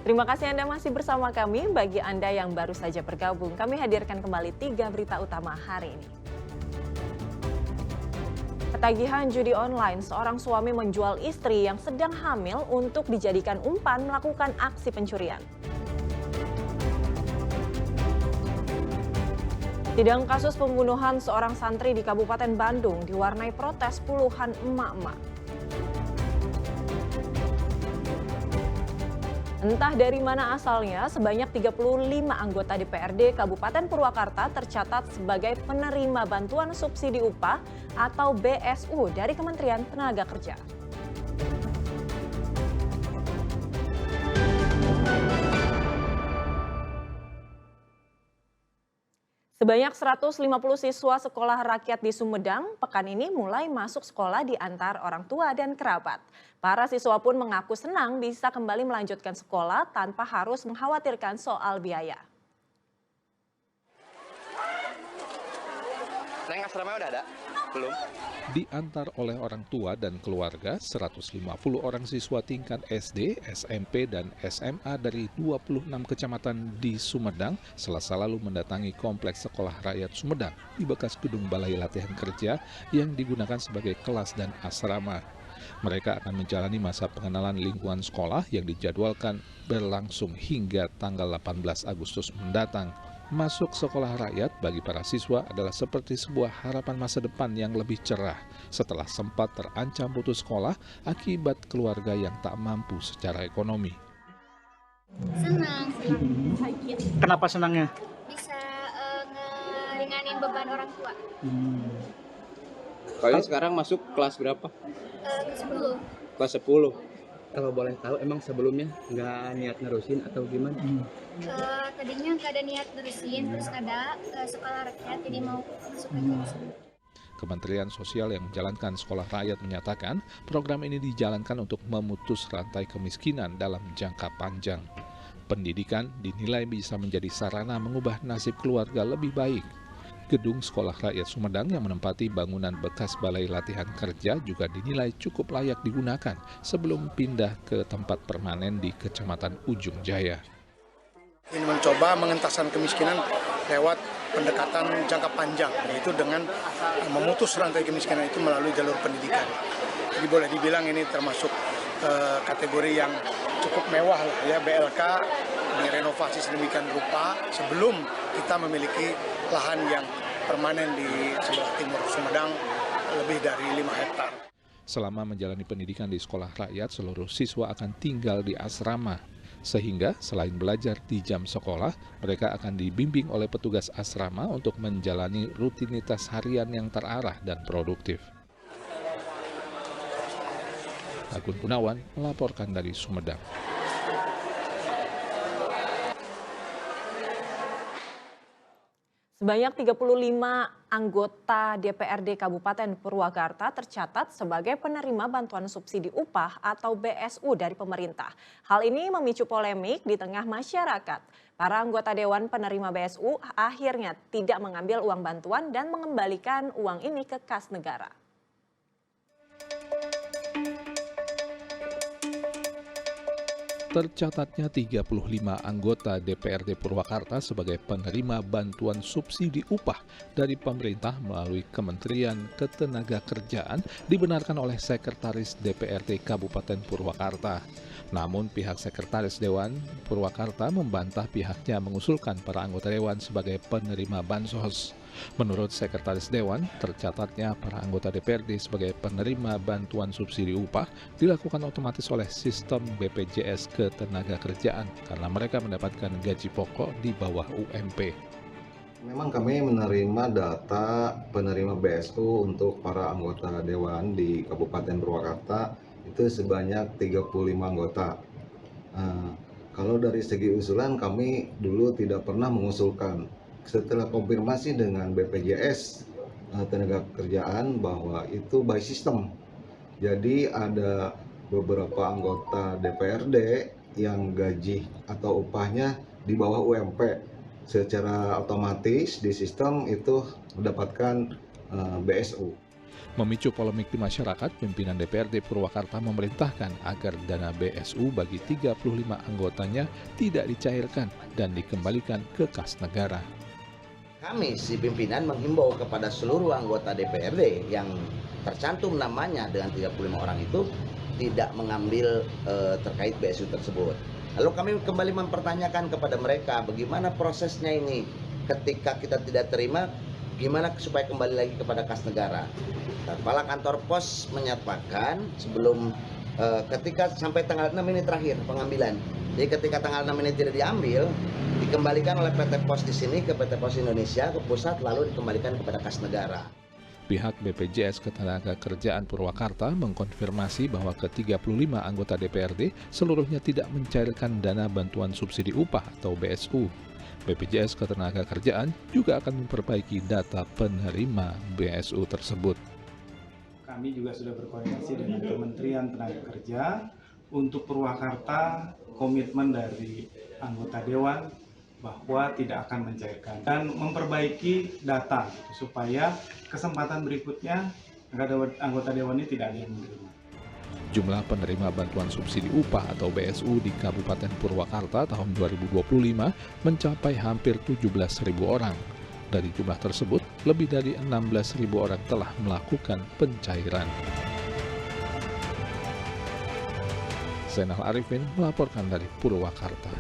Terima kasih Anda masih bersama kami. Bagi Anda yang baru saja bergabung, kami hadirkan kembali 3 berita utama hari ini. Ketagihan judi online, seorang suami menjual istri yang sedang hamil untuk dijadikan umpan melakukan aksi pencurian. Sidang kasus pembunuhan seorang santri di Kabupaten Bandung diwarnai protes puluhan emak-emak. Entah dari mana asalnya, sebanyak 35 anggota DPRD Kabupaten Purwakarta tercatat sebagai penerima bantuan subsidi upah atau BSU dari Kementerian Tenaga Kerja. Sebanyak 150 siswa sekolah rakyat di Sumedang pekan ini mulai masuk sekolah diantar orang tua dan kerabat. Para siswa pun mengaku senang bisa kembali melanjutkan sekolah tanpa harus mengkhawatirkan soal biaya. Neng asrama udah ada? Belum? Diantar oleh orang tua dan keluarga, 150 orang siswa tingkat SD, SMP, dan SMA dari 26 kecamatan di Sumedang Selasa lalu mendatangi Kompleks Sekolah Rakyat Sumedang di bekas gedung Balai Latihan Kerja yang digunakan sebagai kelas dan asrama. Mereka akan menjalani masa pengenalan lingkungan sekolah yang dijadwalkan berlangsung hingga tanggal 18 Agustus mendatang. Masuk sekolah rakyat bagi para siswa adalah seperti sebuah harapan masa depan yang lebih cerah setelah sempat terancam putus sekolah akibat keluarga yang tak mampu secara ekonomi. Senang, bahagia. Kenapa senangnya? Bisa ngeringanin beban orang tua. Kalian sekarang masuk kelas berapa? Ke 10. Kelas 10. Kalau boleh tahu emang sebelumnya nggak niat nerusin atau gimana? Tadinya nggak ada niat terusin, terus ada sekolah rakyat jadi mau masuk aja. Kementerian Sosial yang menjalankan sekolah rakyat menyatakan program ini dijalankan untuk memutus rantai kemiskinan dalam jangka panjang. Pendidikan dinilai bisa menjadi sarana mengubah nasib keluarga lebih baik. Gedung Sekolah Rakyat Sumedang yang menempati bangunan bekas Balai Latihan Kerja juga dinilai cukup layak digunakan sebelum pindah ke tempat permanen di Kecamatan Ujung Jaya. Ini mencoba mengentasan kemiskinan lewat pendekatan jangka panjang, yaitu dengan memutus rantai kemiskinan itu melalui jalur pendidikan. Jadi boleh dibilang ini termasuk kategori yang cukup mewah lah ya, BLK direnovasi sedemikian rupa sebelum kita memiliki lahan yang permanen di sebelah timur Sumedang lebih dari 5 hektar. Selama menjalani pendidikan di sekolah rakyat, seluruh siswa akan tinggal di asrama. Sehingga selain belajar di jam sekolah, mereka akan dibimbing oleh petugas asrama untuk menjalani rutinitas harian yang terarah dan produktif. Agun Gunawan melaporkan dari Sumedang. Sebanyak 35 anggota DPRD Kabupaten Purwakarta tercatat sebagai penerima bantuan subsidi upah atau BSU dari pemerintah. Hal ini memicu polemik di tengah masyarakat. Para anggota Dewan Penerima BSU akhirnya tidak mengambil uang bantuan dan mengembalikan uang ini ke kas negara. Tercatatnya 35 anggota DPRD Purwakarta sebagai penerima bantuan subsidi upah dari pemerintah melalui Kementerian Ketenagakerjaan dibenarkan oleh Sekretaris DPRD Kabupaten Purwakarta. Namun pihak Sekretaris Dewan Purwakarta membantah pihaknya mengusulkan para anggota Dewan sebagai penerima bansos. Menurut Sekretaris Dewan, tercatatnya para anggota DPRD sebagai penerima bantuan subsidi upah dilakukan otomatis oleh sistem BPJS Ketenagakerjaan karena mereka mendapatkan gaji pokok di bawah UMP. Memang kami menerima data penerima BSU untuk para anggota Dewan di Kabupaten Purwakarta itu sebanyak 35 anggota. Kalau dari segi usulan kami dulu tidak pernah mengusulkan. Setelah konfirmasi dengan BPJS Ketenagakerjaan bahwa itu by system. Jadi ada beberapa anggota DPRD yang gaji atau upahnya di bawah UMP. Secara otomatis di sistem itu mendapatkan BSU. Memicu polemik di masyarakat, pimpinan DPRD Purwakarta memerintahkan agar dana BSU bagi 35 anggotanya tidak dicairkan dan dikembalikan ke kas negara. Kami, si pimpinan, menghimbau kepada seluruh anggota DPRD yang tercantum namanya dengan 35 orang itu tidak mengambil terkait BSU tersebut. Lalu kami kembali mempertanyakan kepada mereka bagaimana prosesnya ini ketika kita tidak terima, gimana supaya kembali lagi kepada kas negara. Kepala kantor pos menyatakan sebelum ketika sampai tanggal 6 ini terakhir pengambilan. Jadi ketika tanggal 6 ini tidak diambil, dikembalikan oleh PT Pos di sini ke PT Pos Indonesia ke pusat lalu dikembalikan kepada kas negara. Pihak BPJS Ketenagakerjaan Purwakarta mengkonfirmasi bahwa ke-35 anggota DPRD seluruhnya tidak mencairkan dana bantuan subsidi upah atau BSU. BPJS Ketenagakerjaan juga akan memperbaiki data penerima BSU tersebut. Kami juga sudah berkoordinasi dengan Kementerian Tenaga Kerja untuk Purwakarta, komitmen dari anggota Dewan bahwa tidak akan mencairkan dan memperbaiki data supaya kesempatan berikutnya anggota Dewan ini tidak ada yang menerima. Jumlah penerima bantuan subsidi upah atau BSU di Kabupaten Purwakarta tahun 2025 mencapai hampir 17.000 orang. Dari jumlah tersebut, lebih dari 16.000 orang telah melakukan pencairan. Zainal Arifin melaporkan dari Purwakarta.